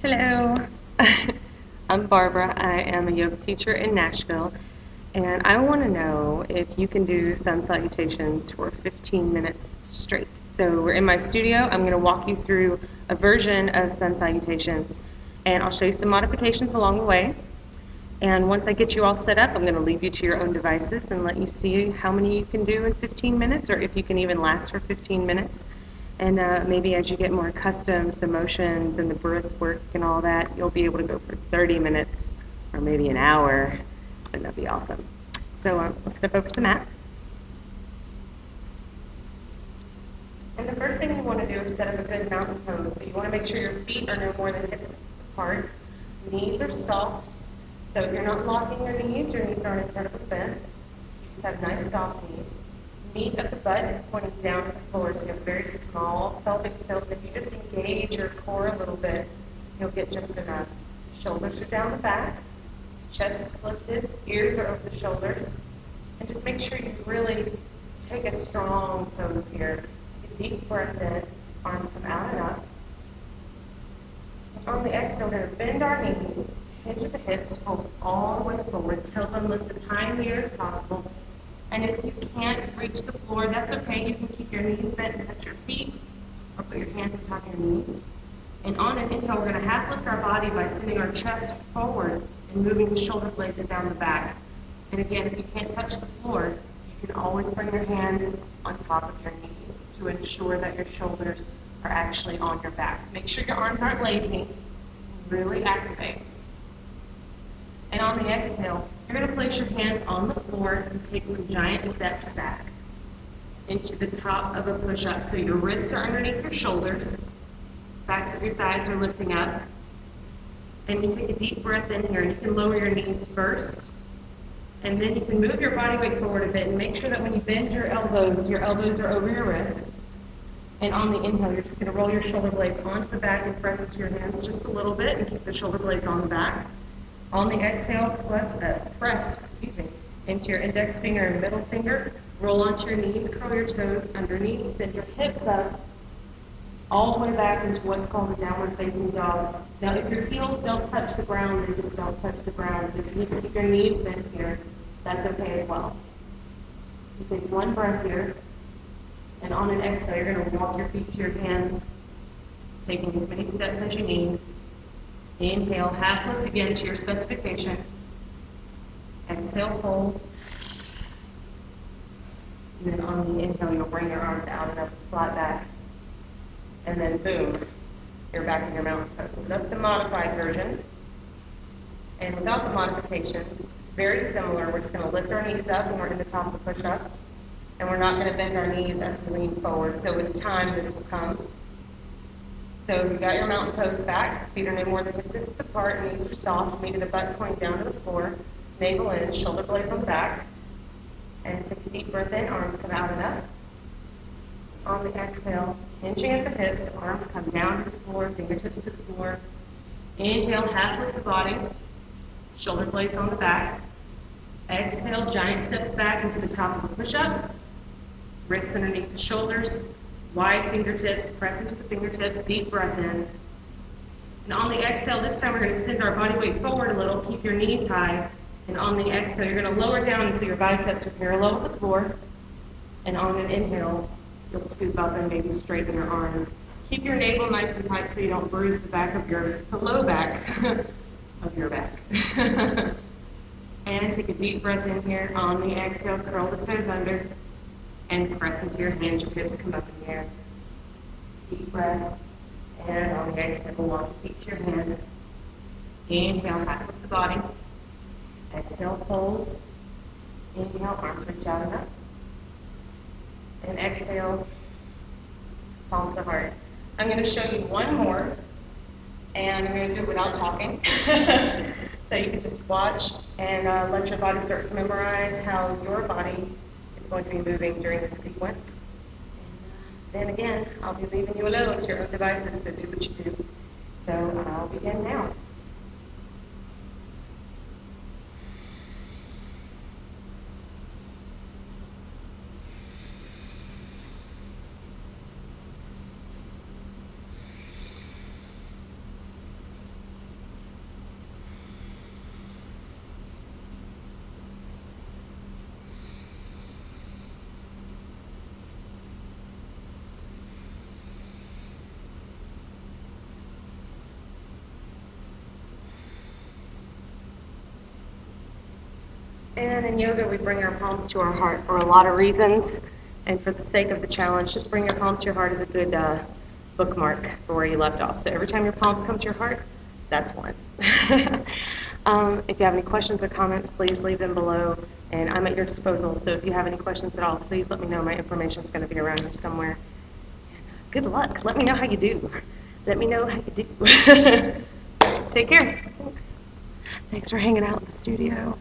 Hello, I'm Barbara. I am a yoga teacher in Nashville, and I want to know if you can do Sun Salutations for 15 minutes straight. So we're in my studio. I'm going to walk you through a version of Sun Salutations, and I'll show you some modifications along the way. And once I get you all set up, I'm going to leave you to your own devices and let you see how many you can do in 15 minutes, or if you can even last for 15 minutes. And maybe as you get more accustomed to the motions and the breath work and all that, you'll be able to go for 30 minutes or maybe an hour, and that'd be awesome. So let's step over to the mat. And the first thing you want to do is set up a good mountain pose. So you want to make sure your feet are no more than hip distance apart. Knees are soft. So if you're not locking your knees aren't incredibly bent. You just have nice soft knees. Meat of the butt is pointing down to the floor, so you have a very small pelvic tilt. If you just engage your core a little bit, you'll get just enough. Shoulders are down the back, chest is lifted, ears are over the shoulders, and just make sure you really take a strong pose here. A deep breath in, arms come out and up. On the exhale, we're going to bend our knees, hinge at the hips, fold all the way forward, tailbone lifts as high in the air as possible. And if you can't reach the floor, that's okay. You can keep your knees bent and touch your feet, or put your hands on top of your knees. And on an inhale, we're going to half lift our body by sending our chest forward and moving the shoulder blades down the back. And again, if you can't touch the floor, you can always bring your hands on top of your knees to ensure that your shoulders are actually on your back. Make sure your arms aren't lazy. Really activate. And on the exhale, you're going to place your hands on the floor and take some giant steps back into the top of a push-up. So your wrists are underneath your shoulders, backs of your thighs are lifting up. And you take a deep breath in here, and you can lower your knees first. And then you can move your body weight forward a bit and make sure that when you bend your elbows are over your wrists. And on the inhale, you're just going to roll your shoulder blades onto the back and press into your hands just a little bit and keep the shoulder blades on the back. On the exhale, press into your index finger and middle finger. Roll onto your knees, curl your toes underneath, send your hips up, all the way back into what's called a downward facing dog. Now, if your heels don't touch the ground, they just don't touch the ground. If you keep your knees bent here, that's okay as well. You take one breath here, and on an exhale, you're going to walk your feet to your hands, taking as many steps as you need. Inhale, half lift again to your specification. Exhale, fold. And then on the inhale, you'll bring your arms out and up, flat back. And then boom, you're back in your mountain pose. So that's the modified version. And without the modifications, it's very similar. We're just going to lift our knees up when we're in the top of the push-up. And we're not going to bend our knees as we lean forward. So with time, this will come. So you've got your mountain pose back, feet are no more than hip distance apart, knees are soft, knee to the butt pointing down to the floor, navel in, shoulder blades on the back. And take a deep breath in, arms come out and up. On the exhale, hinging at the hips, arms come down to the floor, fingertips to the floor. Inhale, half lift the body, shoulder blades on the back. Exhale, giant steps back into the top of the push-up, wrists underneath the shoulders. Wide fingertips, press into the fingertips, deep breath in. And on the exhale, this time we're going to send our body weight forward a little, keep your knees high. And on the exhale, you're going to lower down until your biceps are parallel with the floor. And on an inhale, you'll scoop up and maybe straighten your arms. Keep your navel nice and tight so you don't bruise the low back of your back. And take a deep breath in here. On the exhale, curl the toes under. And press into your hands, your hips come up in the air. Deep breath. And on the exhale, walk your feet to your hands. Inhale, half lift the body. Exhale, fold. Inhale, arms reach out and up. And exhale, palms to heart. I'm going to show you one more, and I'm going to do it without talking. So you can just watch and let your body start to memorize how your body going to be moving during this sequence. And then again, I'll be leaving you alone to your own devices, so do what you do. So I'll begin now. And in yoga, we bring our palms to our heart for a lot of reasons. And for the sake of the challenge, just bring your palms to your heart is a good bookmark for where you left off. So every time your palms come to your heart, that's one. If you have any questions or comments, please leave them below. And I'm at your disposal. So if you have any questions at all, please let me know. My information is going to be around here somewhere. Good luck. Let me know how you do. Let me know how you do. Take care. Thanks. Thanks for hanging out in the studio.